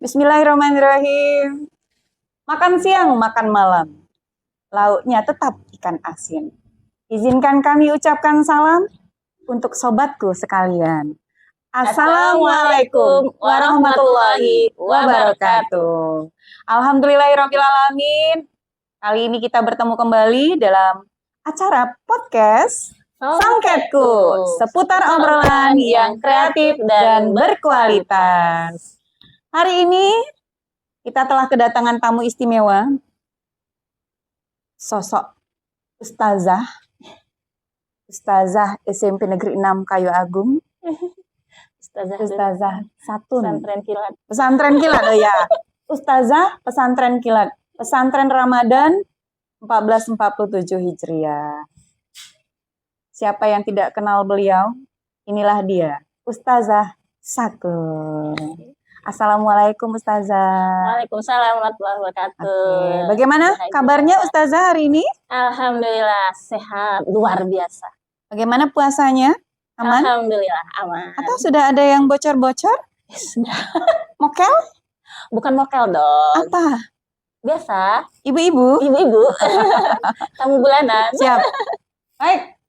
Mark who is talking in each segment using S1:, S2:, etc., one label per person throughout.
S1: Bismillahirrahmanirrahim. Makan siang, makan malam. Lauknya tetap ikan asin. Izinkan kami ucapkan salam untuk sobatku sekalian. Assalamualaikum warahmatullahi wabarakatuh. Alhamdulillahirrahmanirrahim. Kali ini kita bertemu kembali dalam acara podcast Songketku, seputar obrolan yang kreatif dan berkualitas. Hari ini kita telah kedatangan tamu istimewa, sosok Ustazah SMP Negeri 6 Kayu Agung, Ustazah Satun. Pesantren Kilat, oh ya. Ustazah Pesantren Kilat, Pesantren Ramadan 1447 Hijriah. Siapa yang tidak kenal beliau? Inilah dia, Ustazah Satun. Assalamualaikum Ustazah.
S2: Waalaikumsalam warahmatullahi wabarakatuh.
S1: Oke. Bagaimana kabarnya Ustazah hari ini?
S2: Alhamdulillah sehat, luar biasa.
S1: Bagaimana puasanya? Aman?
S2: Alhamdulillah aman.
S1: Atau sudah ada yang bocor-bocor?
S2: Sudah.
S1: Mokel?
S2: Bukan mokel dong.
S1: Apa?
S2: Biasa.
S1: Ibu-ibu?
S2: Ibu-ibu. Tamu bulanan.
S1: Siap. Baik.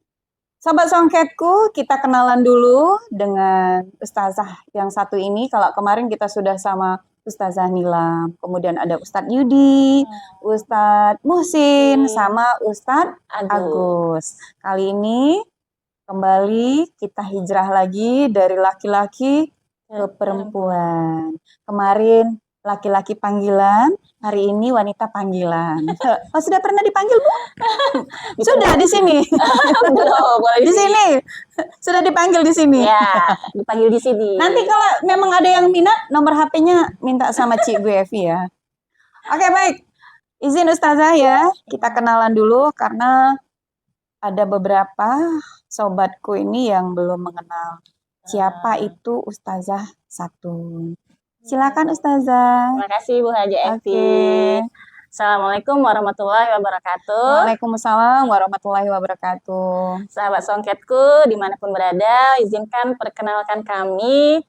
S1: Sobat Songketku, kita kenalan dulu dengan Ustazah yang satu ini. Kalau kemarin kita sudah sama Ustazah Nilam, kemudian ada Ustadz Yudi, Ustadz Muhsin, sama Ustadz Agus. Kali ini kembali kita hijrah lagi dari laki-laki ke perempuan. Kemarin laki-laki panggilan, hari ini wanita panggilan. Oh, sudah pernah dipanggil, Bu? Sudah di sini. Di sini. Sudah dipanggil di sini.
S2: Ya, dipanggil di sini.
S1: Nanti kalau memang ada yang minat, nomor HP-nya minta sama Cik Bu Evi ya. Oke, baik. Izin Ustazah ya, kita kenalan dulu karena ada beberapa sobatku ini yang belum mengenal siapa itu Ustazah Satun. Silakan Ustazah.
S2: Terima kasih Bu Haji Evi. Assalamualaikum warahmatullahi wabarakatuh.
S1: Waalaikumsalam warahmatullahi wabarakatuh.
S2: Sahabat Songketku dimanapun berada, izinkan perkenalkan kami.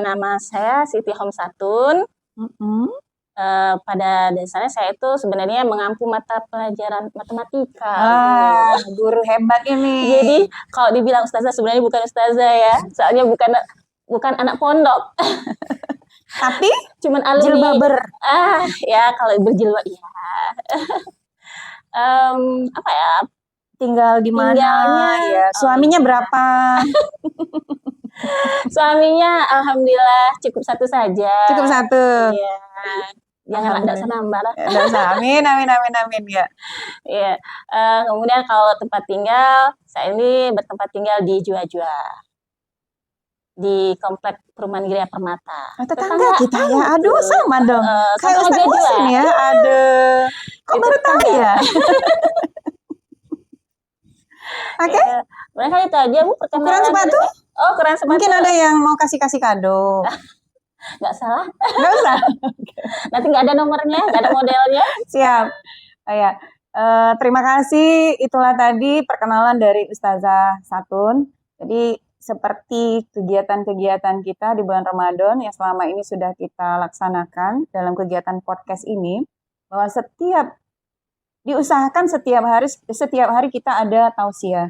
S2: Nama saya Siti Homsatun. Pada dasarnya saya itu sebenarnya mengampu mata pelajaran matematika.
S1: Guru hebat ini.
S2: Jadi kalau dibilang ustazah sebenarnya bukan ustazah ya. Soalnya bukan anak pondok.
S1: Tapi
S2: cuman alumni.
S1: Jilbaber.
S2: Ya kalau berjilbab ya. Apa ya?
S1: Tinggal di mana? Ya. Suaminya berapa?
S2: Suaminya alhamdulillah cukup satu saja.
S1: Cukup satu.
S2: Iya. Jangan ada nambah lah.
S1: Amin ya.
S2: Iya. Kemudian kalau tempat tinggal, saya ini bertempat tinggal di Jua-Jua. Di komplek perumahan Gria Permata.
S1: Tetangga kita ya. Aduh, sama dong. Kayak Ustadz Muhsin ya. Aduh. Kok baru tahu ya? Oke.
S2: Mereka itu aja Bu.
S1: Ukuran sepatu?
S2: Oh, ukuran sepatu.
S1: Mungkin ada yang mau kasih kado.
S2: Nggak salah.
S1: Nggak usah.
S2: Nanti nggak ada nomornya, nggak ada modelnya.
S1: Siap. Ya. Terima kasih. Itulah tadi perkenalan dari Ustazah Satun. Jadi seperti kegiatan-kegiatan kita di bulan Ramadan yang selama ini sudah kita laksanakan dalam kegiatan podcast ini, bahwa diusahakan setiap hari kita ada tausiah.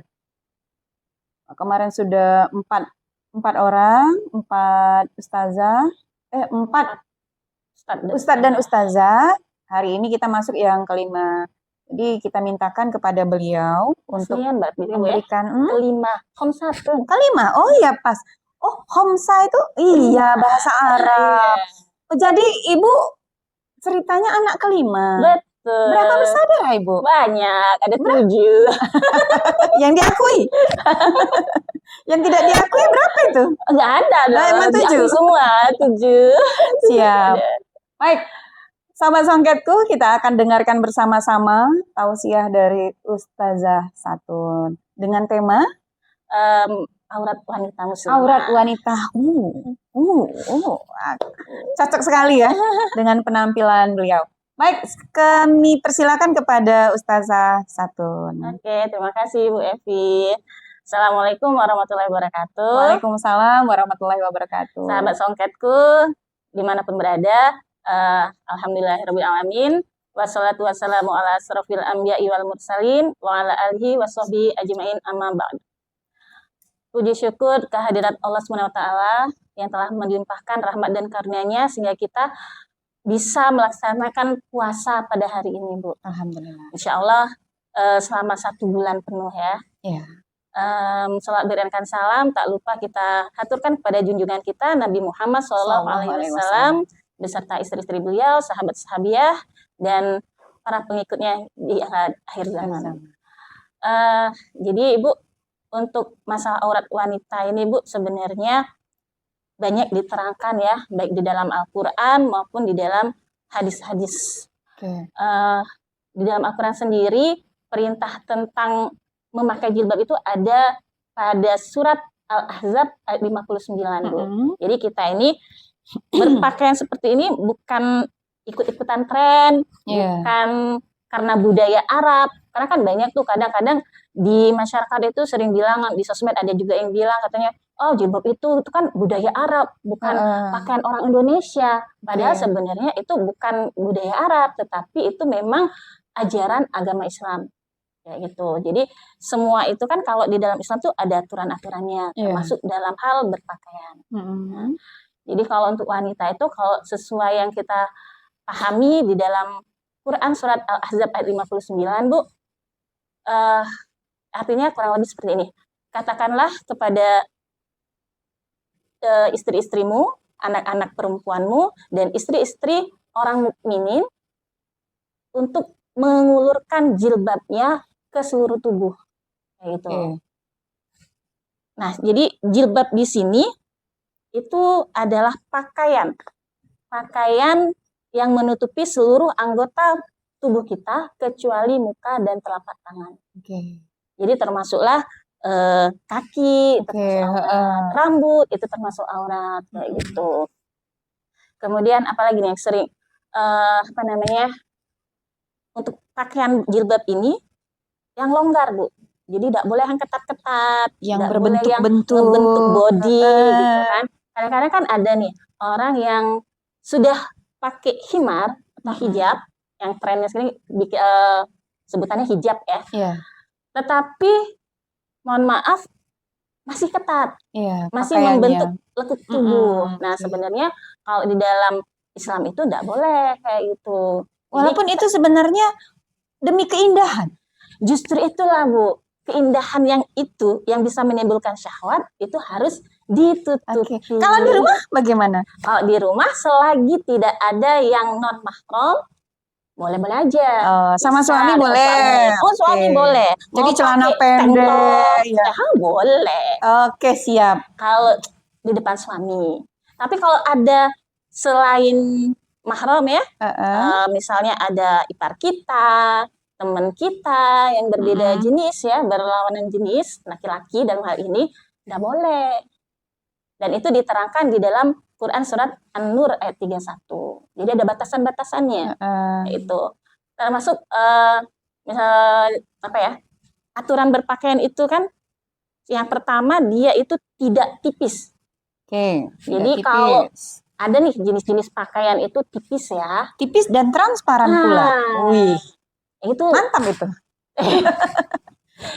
S1: Kemarin sudah 4 orang, 4 ustazah, 4 ustadz dan ustazah. Hari ini kita masuk yang kelima. Jadi kita mintakan kepada beliau untuk memberikan kelima. Oh iya pas. Oh homsa itu iya bahasa Arab. Oh, jadi ibu ceritanya anak kelima.
S2: Betul.
S1: Berapa bersaudara ibu?
S2: Banyak, ada 7.
S1: Yang diakui? Yang tidak diakui berapa itu?
S2: Enggak ada.
S1: Emang 7?
S2: Semua 7.
S1: Siap. Baik. Sahabat Songketku, kita akan dengarkan bersama-sama tausiah dari Ustazah Satun dengan tema
S2: aurat wanita muslimah.
S1: Aurat wanita. Cocok sekali ya dengan penampilan beliau. Baik, kami persilakan kepada Ustazah Satun.
S2: Oke, terima kasih Bu Evi. Assalamualaikum warahmatullahi wabarakatuh.
S1: Waalaikumsalam warahmatullahi wabarakatuh.
S2: Sahabat Songketku, dimanapun berada. Alhamdulillahirabbil alamin. Wassalatu wassalamu ala asrofil anbiya'i wal mursalin wa ala alihi washabbihi ajmain amma ba'd. Puji syukur kehadirat Allah SWT yang telah melimpahkan rahmat dan karunia-Nya sehingga kita bisa melaksanakan puasa pada hari ini, Bu.
S1: Alhamdulillah.
S2: Insya Allah selama 1 bulan penuh ya.
S1: Iya.
S2: Salat berikan salam, tak lupa kita haturkan kepada junjungan kita Nabi Muhammad SAW beserta istri-istri beliau, sahabat-sahabiah, dan para pengikutnya di akhir zaman. Jadi Ibu, untuk masalah aurat wanita ini Bu, sebenarnya banyak diterangkan ya, baik di dalam Al-Quran maupun di dalam hadis-hadis. Di dalam Al-Quran sendiri, perintah tentang memakai jilbab itu ada pada surat Al-Ahzab ayat 59, Bu. Jadi kita ini berpakaian seperti ini bukan ikut-ikutan tren, bukan karena budaya Arab. Karena kan banyak tuh kadang-kadang di masyarakat itu sering bilang, di sosmed ada juga yang bilang katanya, oh jilbab itu kan budaya Arab, bukan pakaian orang Indonesia. Padahal sebenarnya itu bukan budaya Arab, tetapi itu memang ajaran agama Islam. Ya gitu. Jadi semua itu kan kalau di dalam Islam tuh ada aturan-aturannya, termasuk dalam hal berpakaian. Nah, jadi kalau untuk wanita itu kalau sesuai yang kita pahami di dalam Quran surat Al-Ahzab ayat 59, Bu, artinya kurang lebih seperti ini. Katakanlah kepada istri-istrimu, anak-anak perempuanmu, dan istri-istri orang mukminin untuk mengulurkan jilbabnya ke seluruh tubuh, kayak gitu. Nah, jadi jilbab di sini itu adalah pakaian yang menutupi seluruh anggota tubuh kita kecuali muka dan telapak tangan. Jadi termasuklah kaki, termasuk aurat, rambut itu termasuk aurat, kayak gitu. Kemudian apalagi nih yang sering untuk pakaian jilbab ini yang longgar, Bu. Jadi tidak boleh yang ketat-ketat,
S1: yang
S2: berbentuk body gitu kan. Kadang-kadang kan ada nih orang yang sudah pakai himar atau hijab, yang trennya sekarang sebutannya hijab ya. Tetapi mohon maaf masih ketat, masih membentuk lekuk tubuh. Nah sebenarnya kalau di dalam Islam itu tidak boleh kayak gitu.
S1: Walaupun itu sebenarnya demi keindahan.
S2: Justru itulah, Bu, keindahan yang itu yang bisa menimbulkan syahwat itu harus ditutupi.
S1: Kalau di rumah bagaimana?
S2: Kalau di rumah selagi tidak ada yang non mahram, boleh-boleh aja.
S1: Sama suami boleh.
S2: Suami boleh.
S1: Jadi celana pendek,
S2: boleh.
S1: Oke, siap.
S2: Kalau di depan suami. Tapi kalau ada selain mahram ya, misalnya ada ipar kita, teman kita yang berbeda jenis ya, berlawanan jenis, laki-laki dalam hal ini, tidak boleh. Dan itu diterangkan di dalam Quran surat An-Nur ayat 31. Jadi ada batasan-batasannya. Itu termasuk misal aturan berpakaian itu kan yang pertama dia itu tidak tipis. Jadi kalau ada nih jenis-jenis pakaian itu tipis ya.
S1: Tipis dan transparan pula. Wih.
S2: Itu
S1: mantap itu.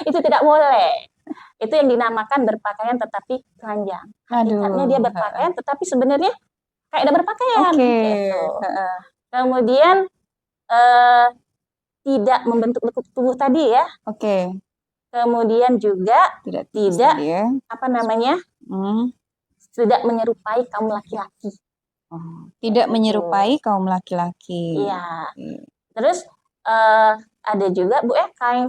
S2: Itu tidak boleh. Itu yang dinamakan berpakaian tetapi telanjang. Hakikatnya dia berpakaian tetapi sebenarnya kayak ada berpakaian. Gitu. Kemudian tidak membentuk lekuk tubuh tadi ya. Kemudian juga tidak tidak menyerupai kaum laki-laki.
S1: Tidak menyerupai kaum laki-laki.
S2: Iya. Terus ada juga Bu kain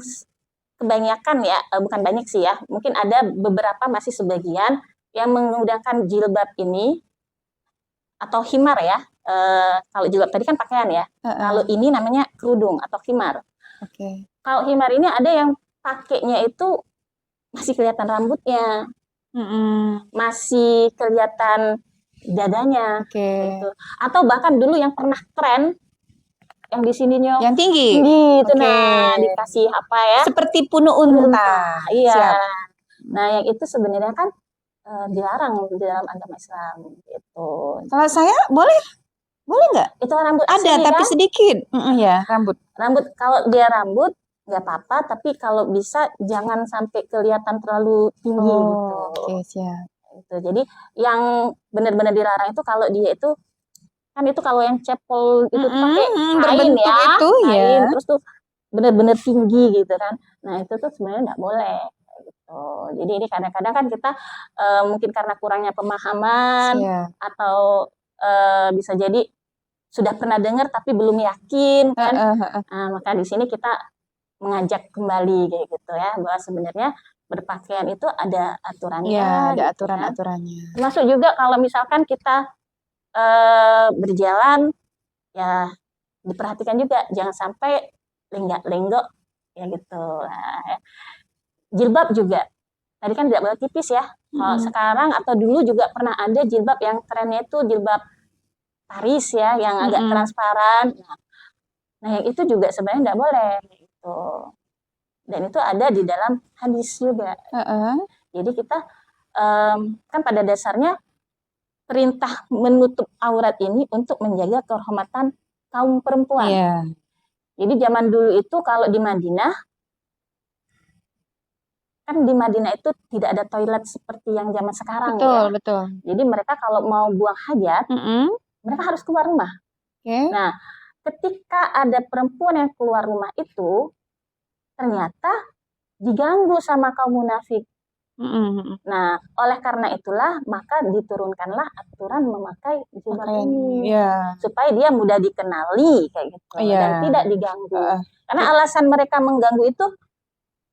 S2: kebanyakan ya, bukan banyak sih ya, mungkin ada beberapa masih sebagian yang menggunakan jilbab ini atau himar ya. Kalau jilbab tadi kan pakaian ya. Kalau ini namanya kerudung atau himar. Kalau himar ini ada yang pakainya itu masih kelihatan rambutnya, masih kelihatan dadanya, gitu. Atau bahkan dulu yang pernah tren yang di sininya
S1: yang tinggi
S2: itu nah dikasih apa ya
S1: seperti punuk unta.
S2: Iya. Nah yang itu sebenarnya kan dilarang di dalam agama Islam gitu.
S1: Kalau saya boleh nggak?
S2: Itu rambut
S1: Ada
S2: asli
S1: tapi
S2: kan?
S1: sedikit. Ya, rambut.
S2: Rambut kalau dia rambut nggak apa-apa, tapi kalau bisa jangan sampai kelihatan terlalu tinggi gitu.
S1: Oke, siap.
S2: Gitu. Jadi yang benar-benar dilarang itu kalau dia itu kan itu kalau yang cepol itu tuh pakai kain
S1: berbentuk
S2: ya,
S1: itu ya.
S2: kain terus tuh benar-benar tinggi gitu kan. Nah itu tuh sebenarnya nggak boleh. Gitu. Jadi ini kadang-kadang kan kita mungkin karena kurangnya pemahaman
S1: Siap.
S2: atau bisa jadi sudah pernah dengar tapi belum yakin kan. Nah, maka di sini kita mengajak kembali kayak gitu ya, bahwa sebenarnya berpakaian itu ada aturannya.
S1: Iya, ada
S2: gitu
S1: aturan-aturannya.
S2: kan. Termasuk juga kalau misalkan kita berjalan ya diperhatikan juga jangan sampai lenggak-lenggok ya gitu. Nah, ya. Jilbab juga tadi kan tidak boleh tipis ya. Kalau sekarang atau dulu juga pernah ada jilbab yang trennya itu jilbab Paris ya, yang agak transparan. Nah, yang itu juga sebenarnya tidak boleh gitu. Dan itu ada di dalam hadis juga. Jadi kita kan pada dasarnya perintah menutup aurat ini untuk menjaga kehormatan kaum perempuan.
S1: Yeah.
S2: Jadi zaman dulu itu kalau di Madinah, kan di Madinah itu tidak ada toilet seperti yang zaman sekarang.
S1: Betul,
S2: ya.
S1: Betul.
S2: Jadi mereka kalau mau buang hajat, mereka harus keluar rumah.
S1: Okay.
S2: Nah, ketika ada perempuan yang keluar rumah itu, ternyata diganggu sama kaum munafik. Nah, oleh karena itulah maka diturunkanlah aturan memakai jilbab ini supaya dia mudah dikenali kayak gitu dan tidak diganggu. Karena alasan mereka mengganggu itu,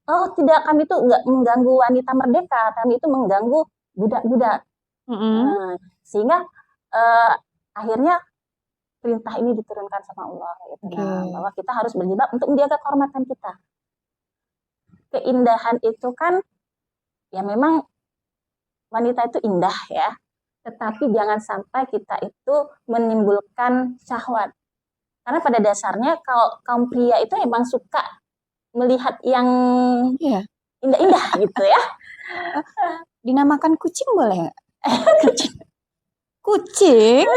S2: oh tidak, kami itu nggak mengganggu wanita merdeka, kami itu mengganggu budak-budak. Nah, sehingga akhirnya perintah ini diturunkan sama Allah gitu. Nah, bahwa kita harus berjilbab untuk menjaga kehormatan kita. Keindahan itu kan ya memang wanita itu indah ya, tetapi jangan sampai kita itu menimbulkan syahwat. Karena pada dasarnya kalau kaum pria itu emang suka melihat yang indah-indah gitu ya.
S1: Dinamakan kucing boleh nggak? Kucing?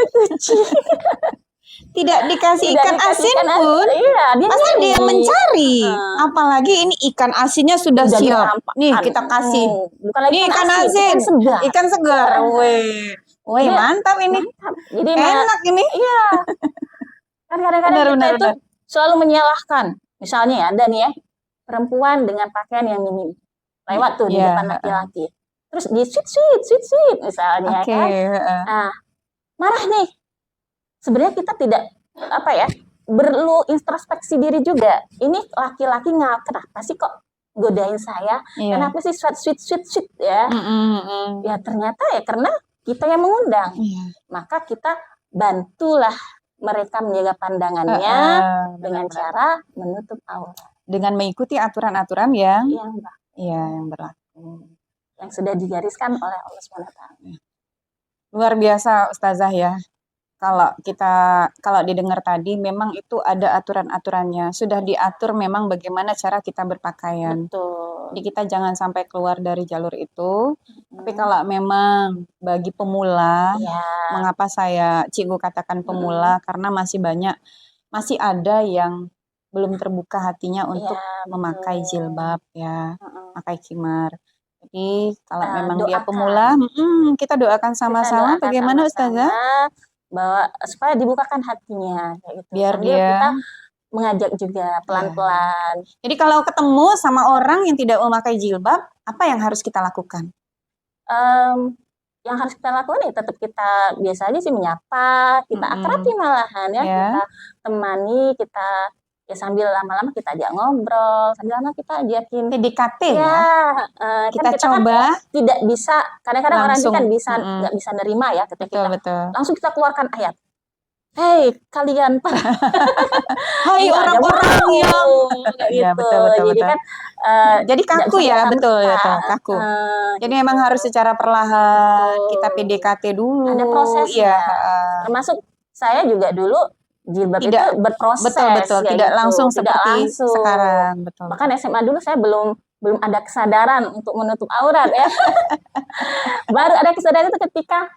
S1: Tidak dikasih ikan asin pun, pasti dia mencari. Apalagi ini ikan asinnya sudah siap. Nih kita kasih.
S2: Bukan lagi
S1: nih ikan asin, ikan segar. Wih, mantap ini.
S2: Jadi
S1: enak ini.
S2: Iya. Kan kadang-kadang kita itu selalu menyalahkan. Misalnya ya, ada nih ya, perempuan dengan pakaian yang minim. Lewat tuh di depan laki-laki. Terus di sweet misalnya kan. Nah, marah nih. Sebenarnya kita tidak perlu introspeksi diri juga. Ini laki-laki kenapa sih kok godain saya? Kenapa sih sweet ya? Ya ternyata ya karena kita yang mengundang. Maka kita bantulah mereka menjaga pandangannya dengan cara menutup aurat.
S1: Dengan mengikuti aturan-aturan yang berlaku.
S2: Yang sudah digariskan oleh Allah SWT.
S1: Luar biasa Ustazah ya. Kalau didengar tadi memang itu ada aturan-aturannya, sudah diatur memang bagaimana cara kita berpakaian.
S2: Betul.
S1: Jadi kita jangan sampai keluar dari jalur itu. Tapi kalau memang bagi pemula, mengapa saya Cikgu katakan pemula, karena masih ada yang belum terbuka hatinya untuk memakai jilbab ya, memakai khimar. Jadi kalau memang dia pemula, kita doakan sama-sama. Bagaimana Ustazah?
S2: Bahwa supaya dibukakan hatinya kayak gitu.
S1: Biar
S2: sambil kita mengajak juga pelan-pelan.
S1: Jadi kalau ketemu sama orang yang tidak memakai jilbab, apa yang harus kita lakukan?
S2: Yang harus kita lakukan ya tetap kita biasa aja sih menyapa, kita akrabi malahan ya, kita temani, kita ya sambil lama-lama kita ajak ngobrol, sambil lama kita ajakin
S1: PDKT
S2: kita coba kan tidak bisa, kadang-kadang orang itu kan nggak bisa nerima ya ketika kita langsung kita keluarkan ayat, hei kalian
S1: hai orang-orang yang
S2: gitu. Jadi kan
S1: jadi kaku ya, betul kaku. Jadi memang harus secara perlahan kita PDKT dulu.
S2: Ada prosesnya. Termasuk saya juga dulu jilbab itu berproses.
S1: Betul. Tidak langsung seperti sekarang. Betul.
S2: Bahkan SMA dulu saya belum belum ada kesadaran untuk menutup aurat ya. Baru ada kesadaran itu ketika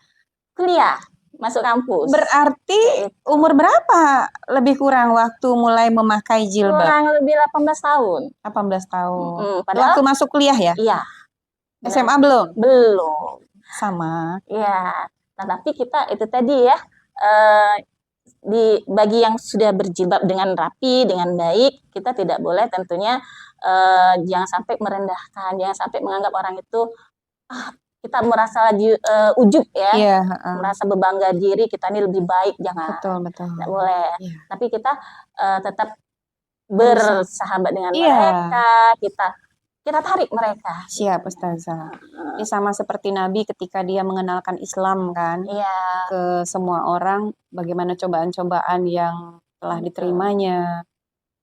S2: kuliah, masuk kampus.
S1: Berarti umur berapa lebih kurang waktu mulai memakai jilbab?
S2: Kurang lebih 18 tahun.
S1: 18 tahun.
S2: Padahal
S1: Waktu masuk kuliah ya?
S2: Iya.
S1: SMA belum?
S2: Belum.
S1: Sama.
S2: Iya. Nah, tapi kita itu tadi ya, bagi yang sudah berjilbab dengan rapi, dengan baik, kita tidak boleh tentunya jangan sampai merendahkan, jangan sampai menganggap orang itu kita merasa ujub ya,
S1: Iya,
S2: merasa berbangga diri kita ini lebih baik, jangan.
S1: betul.
S2: Tidak boleh.
S1: Iya.
S2: Tapi kita tetap bersahabat dengan
S1: Iya.
S2: mereka, kita tarik mereka.
S1: Siap, Ustazah. Ini sama seperti Nabi ketika dia mengenalkan Islam kan,
S2: Iya.
S1: ke semua orang, bagaimana cobaan-cobaan yang telah diterimanya,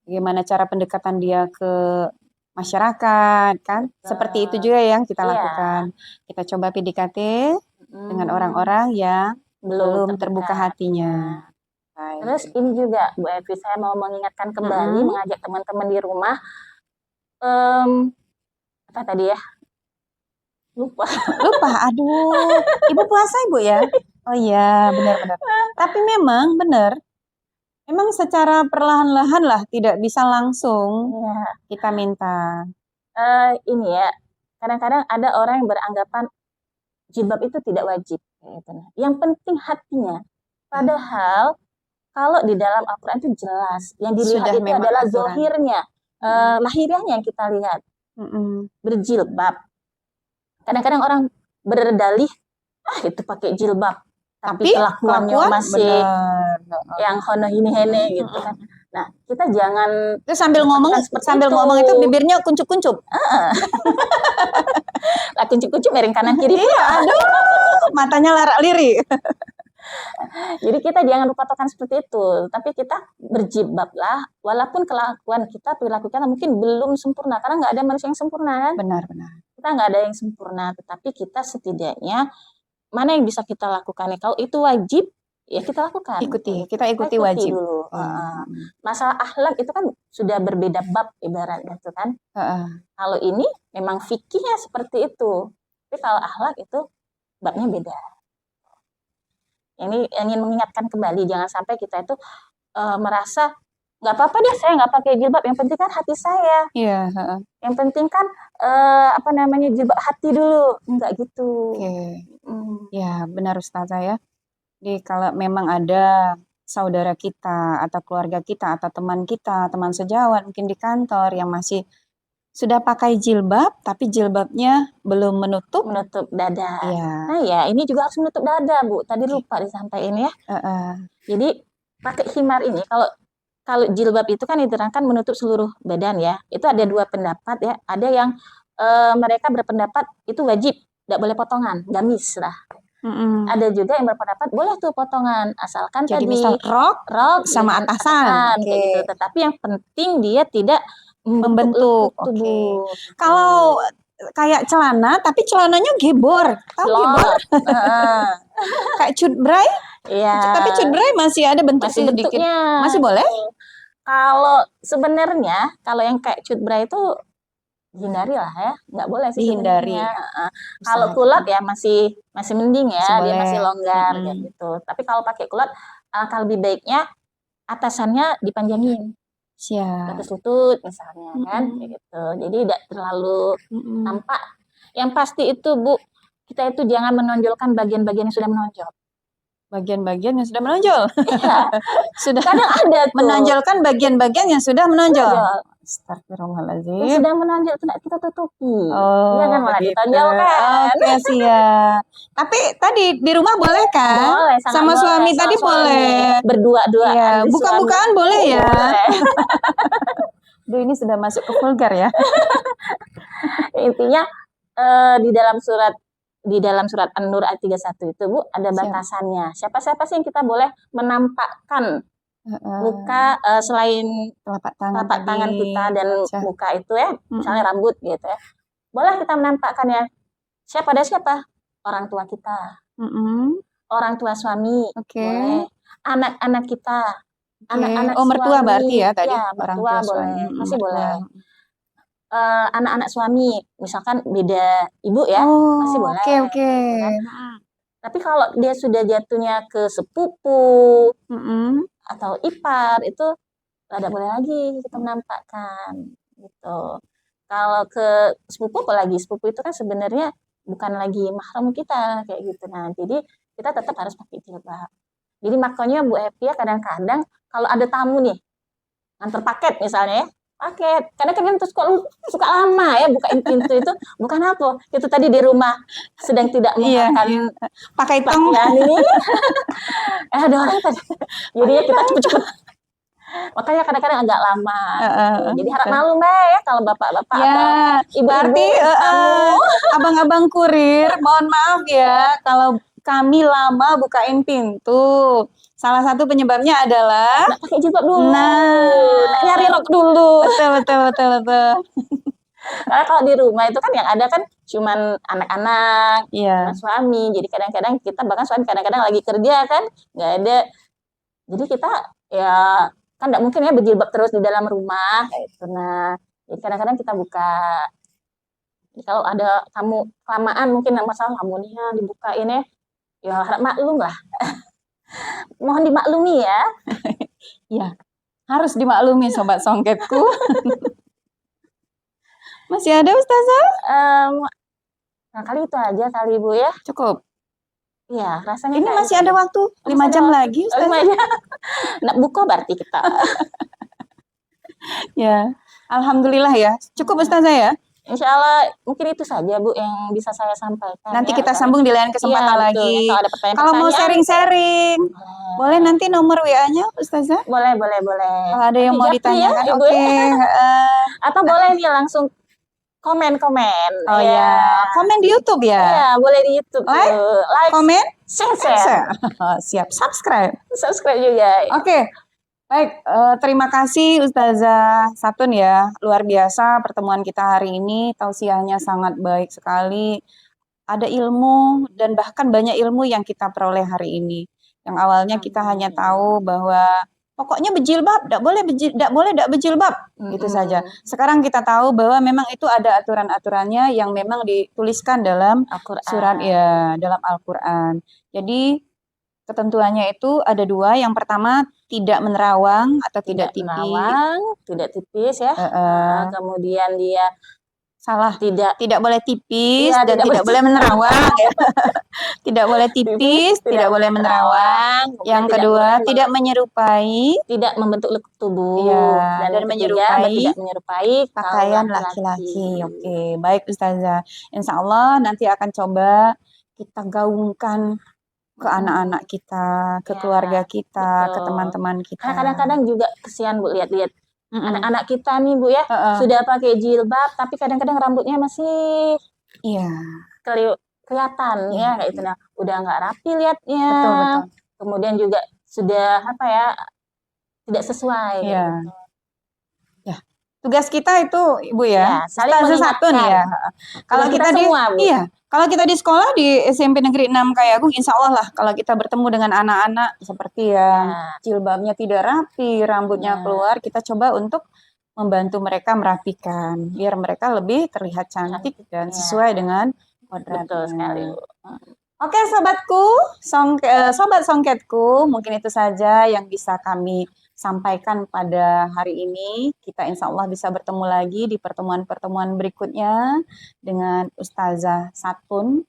S1: bagaimana cara pendekatan dia ke masyarakat kan, seperti itu juga yang kita lakukan. Kita coba PDKT dengan orang-orang yang belum terbuka hatinya. Baik.
S2: Terus ini juga Bu Evi, saya mau mengingatkan kembali, mengajak teman-teman di rumah, apa tadi ya? Lupa,
S1: aduh. Ibu puasa Ibu ya? Oh iya, benar-benar. Tapi memang benar, memang secara perlahan-lahan lah, tidak bisa langsung kita minta.
S2: Ini ya, kadang-kadang ada orang yang beranggapan jilbab itu tidak wajib. Yang penting hatinya. Padahal kalau di dalam Al-Quran itu jelas, yang dilihat itu adalah zohirnya, lahiriahnya yang kita lihat. Berjilbab. Kadang-kadang orang berdalih, itu pakai jilbab, tapi kelakuannya masih yang hono ini hene gitu kan. Nah, kita jangan
S1: itu sambil ngomong itu bibirnya kuncup-kuncup.
S2: Lah kuncup-kuncup miring kanan kiri.
S1: Iya, aduh, matanya larak-liri.
S2: Jadi kita jangan berpatokan seperti itu, tapi kita berjilbab lah, walaupun kelakuan kita, perilaku kita mungkin belum sempurna, karena nggak ada manusia yang sempurna kan.
S1: Benar.
S2: Kita nggak ada yang sempurna, tetapi kita setidaknya mana yang bisa kita lakukan. Kalau itu wajib, ya kita lakukan.
S1: Kita ikuti wajib
S2: dulu. Masalah akhlak itu kan sudah berbeda bab ibaratnya itu kan. Kalau ini memang fikihnya seperti itu, tapi kalau akhlak itu babnya beda. Ini ingin mengingatkan kembali, jangan sampai kita itu merasa nggak apa-apa deh saya nggak pakai jilbab, yang penting kan hati saya.
S1: Iya.
S2: Yang penting kan jilbab hati dulu, enggak gitu.
S1: Ya benar Ustazah ya. Jadi kalau memang ada saudara kita atau keluarga kita atau teman kita, teman sejawat mungkin di kantor yang masih sudah pakai jilbab, tapi jilbabnya belum menutup
S2: dada.
S1: Iya.
S2: Nah ya, ini juga harus menutup dada, Bu. Tadi lupa disampaikan ya. Jadi pakai khimar ini, kalau jilbab itu kan diterangkan menutup seluruh badan ya. Itu ada dua pendapat ya. Ada yang mereka berpendapat itu wajib, tidak boleh potongan, gamis lah. Ada juga yang berpendapat boleh tuh potongan, asalkan
S1: jadi
S2: tadi
S1: misal rok sama atasan.
S2: Gitu. Tetapi yang penting dia tidak
S1: membentuk tubuh. Kalau kayak celana, tapi celananya gebor. Tahu gebor? Kayak cutbray?
S2: Iya.
S1: Tapi cutbray masih ada bentuk sedikit. Masih boleh?
S2: Kalau sebenarnya kalau yang kayak cutbray itu hindari lah ya, nggak boleh sih
S1: dihindari.
S2: Kalau kulot ya masih mending ya, dia masih longgar gitu. Tapi kalau pakai kulot, alangkah lebih baiknya atasannya dipanjangin.
S1: Siap.
S2: Atas lutut misalnya kan, gitu. Jadi tidak terlalu nampak. Yang pasti itu Bu, kita itu jangan menonjolkan bagian-bagian yang sudah menonjol.
S1: Bagian-bagian yang sudah menonjol.
S2: Iya.
S1: Sudah
S2: kadang ada tuh.
S1: Menonjolkan bagian-bagian yang sudah menonjol. Astagfirullahaladzim.
S2: Yang sudah menonjol tidak kita tutupi.
S1: Oh,
S2: ya kan malah ditonjolkan.
S1: Oke, siap. Tapi tadi di rumah boleh kan?
S2: Boleh,
S1: sama
S2: boleh.
S1: suami tadi boleh.
S2: Berdua-duaan.
S1: Ya, buka-bukaan boleh ya.
S2: Boleh.
S1: Duh, ini sudah masuk ke vulgar ya.
S2: Intinya di dalam surat An-Nur ayat 31 itu Bu ada batasannya. Siapa-siapa sih yang kita boleh menampakkan muka selain telapak tangan kita dan muka itu ya, misalnya rambut gitu ya. Boleh kita menampakkan ya. Siapa? Orang tua kita. Orang tua suami. Boleh. Anak-anak kita. Anak-anak
S1: mertua
S2: suami.
S1: berarti ya tadi.
S2: Ya,
S1: orang
S2: tua
S1: tua
S2: boleh.
S1: suami.
S2: Masih boleh. anak-anak suami, misalkan beda ibu ya,
S1: Oh,
S2: masih boleh.
S1: oke oke.
S2: Tapi kalau dia sudah jatuhnya ke sepupu
S1: Mm-mm.
S2: atau ipar itu tidak boleh lagi kita menampakkan gitu. Kalau ke sepupu apalagi sepupu itu kan sebenarnya bukan lagi mahram kita kayak gitu. Nah, jadi kita tetap harus pakai jilbab. Jadi makanya Bu Epi ya kadang-kadang kalau ada tamu nih antar paket misalnya ya, paket. Kadang-kadang terus kok suka lama ya bukain pintu itu bukan apa. Itu tadi di rumah sedang tidak
S1: Iya,
S2: makan
S1: iya. Pakai tong.
S2: pakaian ini. Ada orang tadi. Jadi ya kita cepet-cepet. Makanya kadang-kadang agak lama. Gitu. Jadi harap malu Mbak ya kalau bapak-bapak
S1: Ya,
S2: atau ibu-ibu
S1: berarti
S2: tamu.
S1: abang-abang kurir, mohon maaf ya kalau kami lama bukain pintu. Salah satu penyebabnya adalah
S2: Nggak pakai jilbab dulu.
S1: Nah.
S2: Nggak nyari rok dulu.
S1: betul betul betul betul.
S2: Karena kalau di rumah itu kan yang ada kan cuman anak-anak,
S1: Iya.
S2: sama suami. Jadi kadang-kadang kita bahkan suami kadang-kadang lagi kerja kan nggak ada. Jadi kita ya kan nggak mungkin ya berjilbab terus di dalam rumah kayak itu. Nah, jadi kadang-kadang kita buka. Jadi kalau ada tamu kelamaan mungkin masalah lamunnya dibukain ya harap maklum lah. Mohon dimaklumi ya.
S1: Ya, harus dimaklumi sobat songketku. Masih ada Ustazah?
S2: Nah kali itu aja kali Bu ya.
S1: Cukup.
S2: Iya, rasanya
S1: Ini
S2: kayak
S1: masih
S2: gitu.
S1: ada waktu
S2: Masih
S1: 5
S2: ada
S1: jam
S2: waktu.
S1: lagi Ustazah.
S2: 5 jam. Nak buka berarti kita.
S1: Ya, alhamdulillah ya. Cukup Ustazah ya.
S2: Insya Allah mungkin itu saja Bu yang bisa saya sampaikan.
S1: Nanti
S2: ya.
S1: kita sambung di lain kesempatan
S2: Iya, betul.
S1: lagi.
S2: Kalau ada pertanyaan-pertanyaan.
S1: Kalau mau sharing-sharing, boleh nanti nomor WA-nya Ustazah?
S2: Boleh.
S1: Kalau ada yang mau
S2: Japri
S1: ditanyakan,
S2: ya, Ibu
S1: oke.
S2: Atau boleh nih langsung komen-komen.
S1: Oh ya, komen di YouTube ya.
S2: Iya, boleh di YouTube.
S1: Like,
S2: Like,
S1: komen,
S2: share.
S1: Siap, subscribe.
S2: Subscribe juga.
S1: Oke. Baik, terima kasih Ustazah Satun ya. Luar biasa pertemuan kita hari ini. Tausiahnya sangat baik sekali. Ada ilmu dan bahkan banyak ilmu yang kita peroleh hari ini. Yang awalnya kita hanya tahu bahwa pokoknya berjilbab, tidak boleh tidak berjilbab, gitu saja. Sekarang kita tahu bahwa memang itu ada aturan-aturannya yang memang dituliskan dalam surat ya, dalam Al-Qur'an. Jadi ketentuannya itu ada 2. Yang pertama tidak menerawang atau tidak tipis.
S2: Menerawang, tidak tipis ya. Kemudian dia tidak
S1: boleh tipis
S2: Iya,
S1: dan tidak boleh menerawang. Tidak boleh tipis, tidak boleh menerawang. Yang kedua tidak menyerupai,
S2: tidak membentuk lekuk tubuh.
S1: Ya, dan
S2: tidak menyerupai
S1: pakaian laki-laki. Oke, baik Ustazah. Insya Allah nanti akan coba kita gaungkan ke anak-anak kita, ke keluarga kita, ke teman-teman kita.
S2: Karena kadang-kadang juga kesian Bu lihat-lihat anak-anak kita nih Bu ya, sudah pakai jilbab tapi kadang-kadang rambutnya masih kelihatan ya kayak itu. Nah, udah nggak rapi lihatnya.
S1: Betul.
S2: Kemudian juga sudah tidak sesuai.
S1: Iya. Ya. Tugas kita itu Ibu ya, Ustazah Satun ya. Kalau kita di sekolah di SMP Negeri 6 Kayagung, insya Allah lah kalau kita bertemu dengan anak-anak seperti yang jilbabnya tidak rapi, rambutnya keluar, kita coba untuk membantu mereka merapikan biar mereka lebih terlihat cantik dan sesuai dengan kodratnya.
S2: Betul sekali.
S1: Oke sobatku, sobat songketku, mungkin itu saja yang bisa kami sampaikan pada hari ini. Kita insya Allah bisa bertemu lagi di pertemuan-pertemuan berikutnya dengan Ustazah Satun.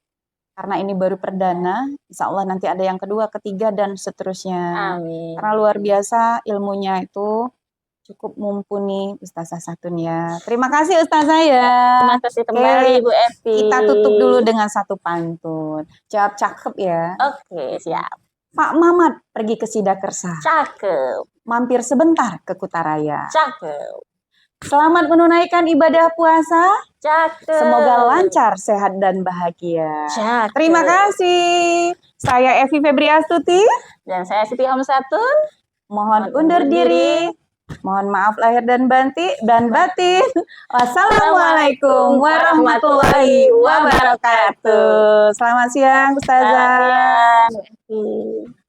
S1: Karena ini baru perdana, insya Allah nanti ada yang kedua, ketiga, dan seterusnya.
S2: Amin.
S1: Karena luar biasa ilmunya itu cukup mumpuni Ustazah Satun ya. Terima kasih Ustazah ya.
S2: Terima kasih kembali Bu Evi.
S1: Kita tutup dulu dengan satu pantun. Jawab cakep ya.
S2: Oke, siap.
S1: Pak Mamat pergi ke Sidakersa.
S2: Cakep.
S1: Mampir sebentar ke Kutaraya.
S2: Cakep.
S1: Selamat menunaikan ibadah puasa.
S2: Cakep.
S1: Semoga lancar, sehat, dan bahagia.
S2: Cakep.
S1: Terima kasih. Saya Evi Febriastuti.
S2: Dan saya Siti Hamsatun.
S1: Mohon undur diri. Mohon maaf lahir dan batin. Wassalamualaikum warahmatullahi wabarakatuh. Selamat siang, Ustazah.
S2: Selamat siang.